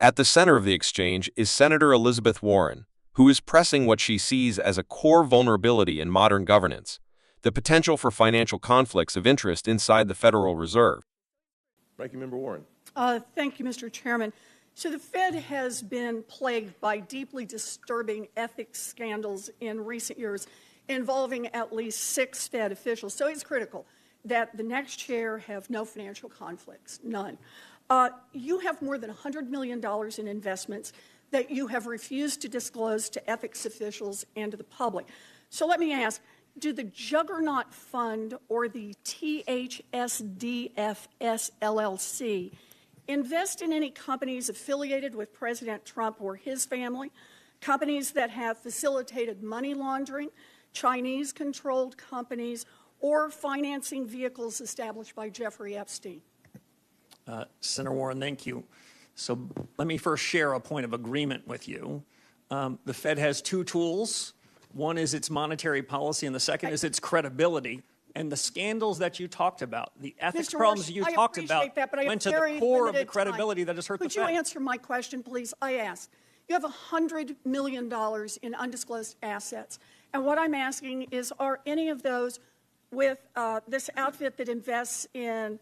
At the center of the exchange is Senator Elizabeth Warren, who is pressing what she sees as a core vulnerability in modern governance: the potential for financial conflicts of interest inside the Federal Reserve. Ranking Member Warren. Thank you, Mr. Chairman. So the Fed has been plagued by deeply disturbing ethics scandals in recent years involving at least 6 Fed officials. So it's critical that the next chair have no financial conflicts, none. You have more than $100 million in investments that you have refused to disclose to ethics officials and to the public. So let me ask, do the Juggernaut Fund or the THSDFS LLC invest in any companies affiliated with President Trump or his family, companies that have facilitated money laundering, Chinese-controlled companies, or financing vehicles established by Jeffrey Epstein? Senator Warren, thank you. So let me first share a point of agreement with you. The Fed has 2 tools. One is its monetary policy, and the second is its credibility. And the scandals that you talked about, the ethics problems you talked about, went to the core of the credibility that has hurt the Fed. Could you answer my question, please? I asked. You have $100 million in undisclosed assets. And what I'm asking is, are any of those with this outfit that invests in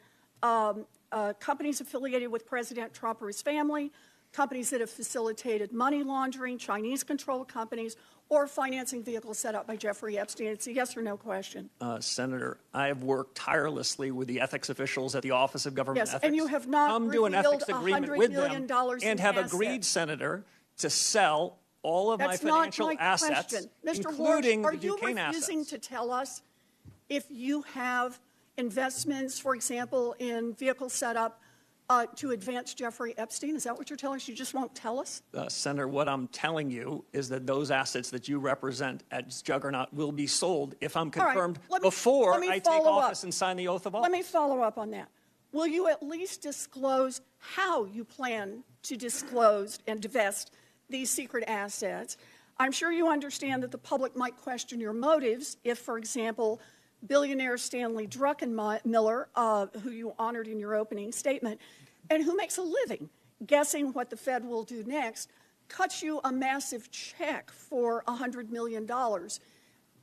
companies affiliated with President Trump or his family, companies that have facilitated money laundering, Chinese-controlled companies, or financing vehicles set up by Jeffrey Epstein? It's a yes or no question. Senator, I have worked tirelessly with the ethics officials at the Office of Government Ethics. And you have not come to an ethics agreement with them and have assets. Agreed, Senator, to sell all of my financial assets, including the Duquesne assets. Are you refusing to tell us if you have investments, for example, in vehicles set up to advance Jeffrey Epstein? Is that what you're telling us? You just won't tell us? Senator, what I'm telling you is that those assets that you represent at Juggernaut will be sold if I'm confirmed before I take office and sign the oath of office. Let me follow up on that. Will you at least disclose how you plan to disclose and divest these secret assets? I'm sure you understand that the public might question your motives if, for example, billionaire Stanley Druckenmiller, who you honored in your opening statement, and who makes a living guessing what the Fed will do next, cuts you a massive check for $100 million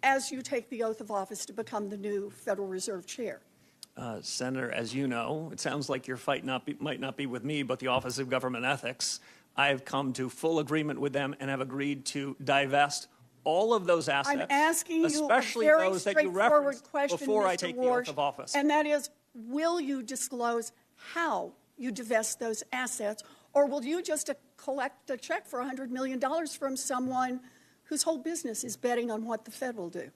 as you take the oath of office to become the new Federal Reserve Chair. Senator, as you know, it sounds like your fight might not be with me, but the Office of Government Ethics. I have come to full agreement with them and have agreed to divest all of those assets, I'm asking you especially a very those that you referenced question, before Mr. I take Warsh, the oath of office. And that is, will you disclose how you divest those assets, or will you just collect a check for $100 million from someone whose whole business is betting on what the Fed will do?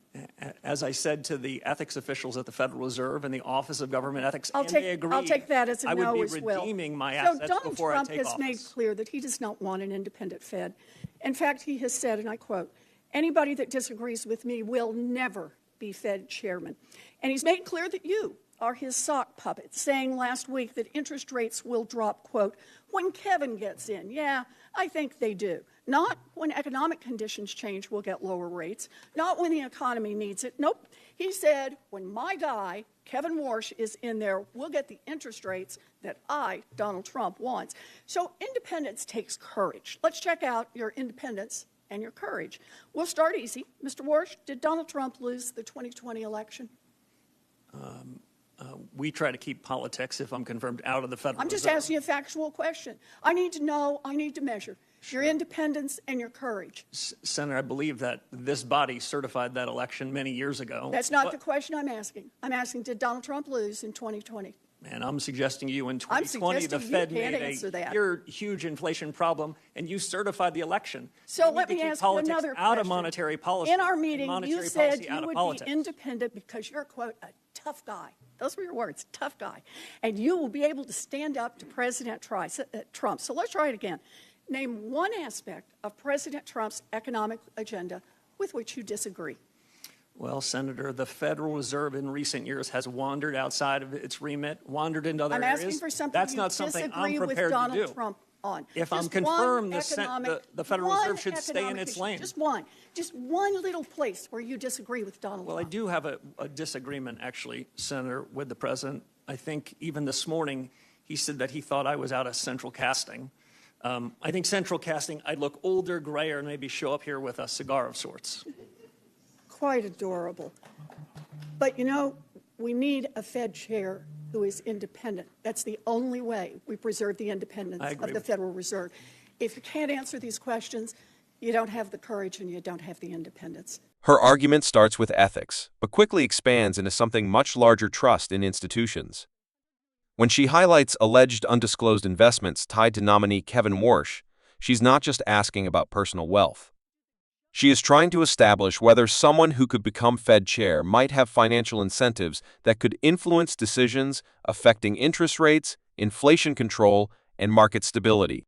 As I said to the ethics officials at the Federal Reserve and the Office of Government Ethics, they agreed, I'll take that as a no as well. I would be redeeming my assets before I take office. So Donald Trump has made clear that he does not want an independent Fed. In fact, he has said, and I quote, "Anybody that disagrees with me will never be Fed chairman." And he's made clear that you are his sock puppet, saying last week that interest rates will drop, quote, "when Kevin gets in." Yeah, I think they do. Not when economic conditions change, we'll get lower rates. Not when the economy needs it. Nope. He said, when my guy, Kevin Warsh, is in there, we'll get the interest rates that I, Donald Trump, wants. So independence takes courage. Let's check out your independence and your courage. We'll start easy. Mr. Warsh, did Donald Trump lose the 2020 election? We try to keep politics, if I'm confirmed, out of the Federal Reserve. I'm just asking you a factual question. I need to know, I need to measure your independence and your courage. Senator, I believe that this body certified that election many years ago. That's not the question I'm asking. I'm asking, did Donald Trump lose in 2020? And I'm suggesting you in 2020 the Fed made a huge inflation problem, and you certified the election. So let me ask you another question. Out of monetary policy. In our meeting, you said you would be independent because you're, quote, a tough guy. Those were your words, tough guy. And you will be able to stand up to President Trump. So let's try it again. Name one aspect of President Trump's economic agenda with which you disagree. Well, Senator, the Federal Reserve in recent years has wandered outside of its remit, wandered into other areas. I'm asking for something That's not something I'm prepared with Donald to do. Trump on. If I'm confirmed, the Federal Reserve should stay in its lane. Just one little place where you disagree with Donald Trump. Well, I do have a disagreement, actually, Senator, with the President. I think even this morning he said that he thought I was out of central casting. I think central casting, I'd look older, grayer, and maybe show up here with a cigar of sorts. Quite adorable. But you know, we need a Fed chair who is independent. That's the only way we preserve the independence of the Federal Reserve. If you can't answer these questions, you don't have the courage and you don't have the independence. Her argument starts with ethics, but quickly expands into something much larger: trust in institutions. When she highlights alleged undisclosed investments tied to nominee Kevin Warsh, she's not just asking about personal wealth. She is trying to establish whether someone who could become Fed chair might have financial incentives that could influence decisions affecting interest rates, inflation control, and market stability.